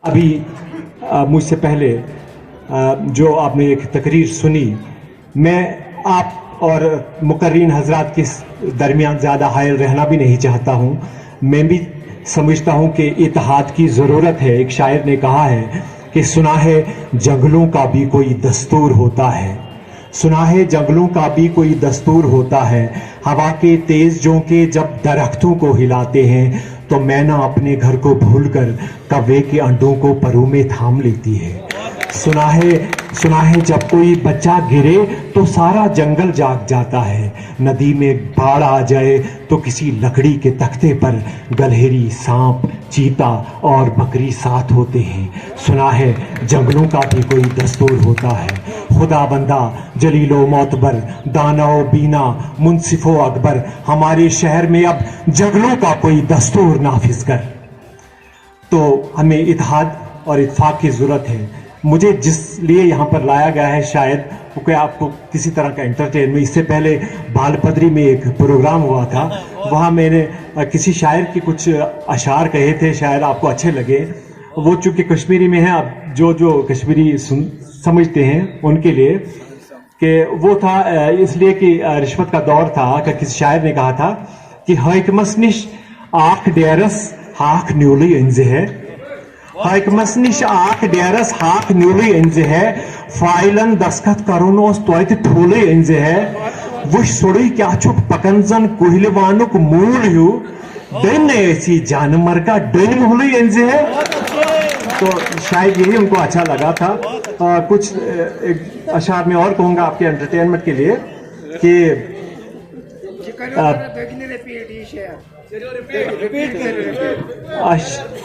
अभी मुझसे पहले जो आपने एक तकरीर सुनी, मैं आप और मुकर्रीन हजरात के दरमियान ज़्यादा हायल रहना भी नहीं चाहता हूँ। मैं भी समझता हूँ कि इत्तेहाद की ज़रूरत है। एक शायर ने कहा है कि सुना है जंगलों का भी कोई दस्तूर होता है, सुना है जंगलों का भी कोई दस्तूर होता है। हवा के तेज झोंके जब दरख्तों को हिलाते हैं तो मैना अपने घर को भूलकर कौवे के अंडों को परों में थाम लेती है। सुना है जब कोई बच्चा गिरे तो सारा जंगल जाग जाता है। नदी में बाढ़ आ जाए तो किसी लकड़ी के तख्ते पर गलहेरी, सांप, चीता और बकरी साथ होते हैं। सुना है जंगलों का भी कोई दस्तूर होता है। खुदा बंदा, जलीलो मोतबर, दानव बीना, मुंसिफो अकबर, हमारे शहर में अब जंगलों का कोई दस्तूर नाफिज कर। तो हमें इत्तेहाद और इत्तेफाक की जरूरत है। मुझे जिस लिए यहाँ पर लाया गया है, शायद वो कोई आपको किसी तरह का एंटरटेनमेंट। इससे पहले बालपद्री में एक प्रोग्राम हुआ था, वहाँ मैंने किसी शायर की कुछ अशार कहे थे, शायद आपको अच्छे लगे। वो चूंकि कश्मीरी में है, अब जो कश्मीरी समझते हैं उनके लिए कि वो था इसलिए कि रिश्वत का दौर था कि किसी शायर ने कहा था कि हकमस निश आख डेरस हाक न्यूली इंजे है, हकमस निश आख डेरस हाक न्यूली इंजे है, फाइलन दस्खत करुन ओस तोयत ठूले इंजे है, वुश सुड़ी क्या चुक पकंजन कुहलवानुक मूल हु दिन ऐसी जानवर का दिन मुहली इंजे है। तो शायद यही उनको अच्छा लगा था। कुछ एक अशार में और कहूंगा आपके एंटरटेनमेंट के लिए कि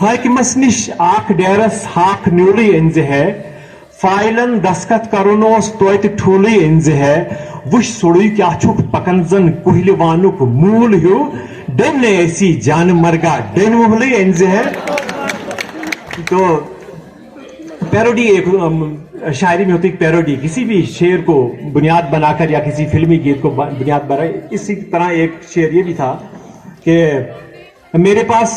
हकमस निश आख डेरस हाक न्यूली इंजे है, फाइलन दस्खत करुनोस तोयत ठूली इंजे है, वुश सुड़ी क्या चुक पकंजन कुहलवानुक मूल हु दिन ऐसी जानवर का दिन मुहली इंजे है। तो पैरोडी एक शायरी में होती है, पैरोडी किसी भी शेर को बुनियाद बनाकर या किसी फिल्मी गीत को बुनियाद बना। इसी तरह एक शेर ये भी था कि मेरे पास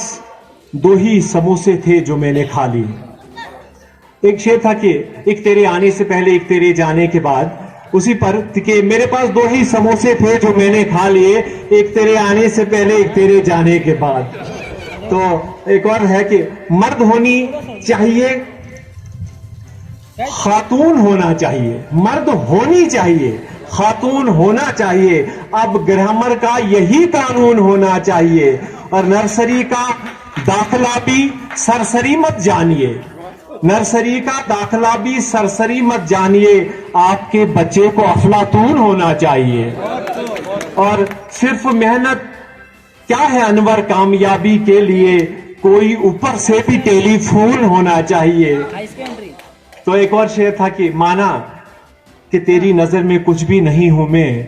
2 ही समोसे थे जो मैंने खा लिए। एक शेर था कि एक तेरे आने से पहले एक तेरे जाने के बाद, उसी पर कि मेरे पास 2 ही समोसे थे जो मैंने खा लिए, एक तेरे आने से पहले एक तेरे जाने के बाद। तो एक और है कि मर्द होनी चाहिए, खातून होना चाहिए, मर्द होनी चाहिए, खातून होना चाहिए, अब ग्रामर का यही कानून होना चाहिए, और नर्सरी का दाखला भी सरसरी मत जानिए, नर्सरी का दाखला भी सरसरी मत जानिए, आपके बच्चे को अफलातून होना चाहिए, और सिर्फ मेहनत क्या है अनवर कामयाबी के लिए, कोई ऊपर से भी टेलीफोन होना चाहिए। तो एक और शेर था कि माना कि तेरी नजर में कुछ भी नहीं हूं मैं,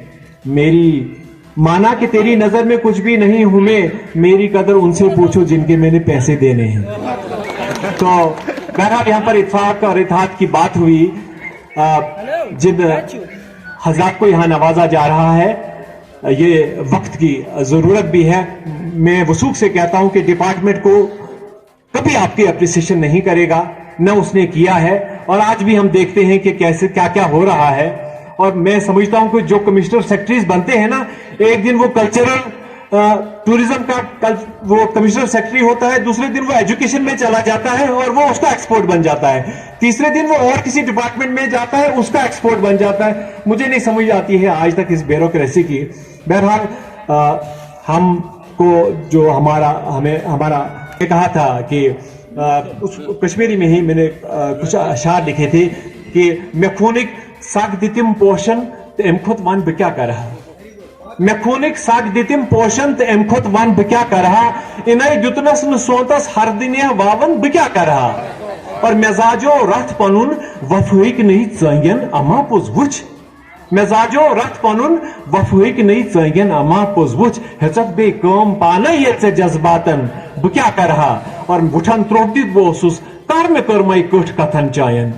माना कि तेरी नजर में कुछ भी नहीं हूं मैं, मेरी कदर उनसे पूछो जिनके मैंने पैसे देने हैं। तो बहरहाल यहाँ पर इत्तेफाक और इत्तेहाद की बात हुई। जिन हजरात को यहाँ नवाजा जा रहा है, ये वक्त की जरूरत भी है। मैं वसूख से कहता हूं कि डिपार्टमेंट को कभी आपकी अप्रिसिएशन नहीं करेगा, न उसने किया है, और आज भी हम देखते हैं कि कैसे क्या क्या हो रहा है। और मैं समझता हूं कि जो कमिश्नर सेक्रेटरीज बनते हैं ना, एक दिन वो कल्चरल टूरिज्म का वो कमिश्नर सेक्रेटरी होता है, दूसरे दिन वो एजुकेशन में चला जाता है और वो उसका एक्सपोर्ट बन जाता है, तीसरे दिन वो और किसी डिपार्टमेंट में जाता है, उसका एक्सपोर्ट बन जाता है। मुझे नहीं समझ आती है आज तक इस ब्यूरोक्रेसी की। बहरहाल हमको जो हमारा कहा था कि उस कश्मीरी में ही मैंने कुछ अशार लिखे थे कि मेखोनिक साग दितिम पोषण तो एमखुद वन क्या कर रहा, मेखोनिक साग दितिम पोषण तो एमखुद वन क्या कर रहा, इन्हें जुतनस न सोतस हर दिन वावन क्या कर रहा, और मिजाजो रथ पनुन वफुक नहीं चंगन अमा पुज वुच, मिजाजो रथ पनुन वफुक नहीं चंगन अमा पुज वुच, हेचत बे कम पाने ये से जज्बातन ब क्या कर रहा, और वुठन त्रोपदित बोसुस कर में कर्मय कुठ कथन चायन,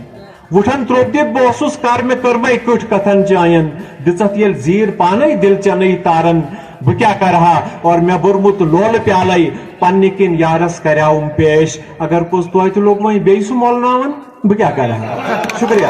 वुठन त्रोपदित बोसुस कर में कर्मय कुठ कथन चायन, दिचत येल जीर पाने दिल चनई तारन, بہ کیا کرہا اور میں برمت لول پیالے پنہ کن یارس کریاوم پیش اگر پوز توتہ لوگ وہیں بیٚیہِ سُہ مولناون بہ کیا کرہا شکریہ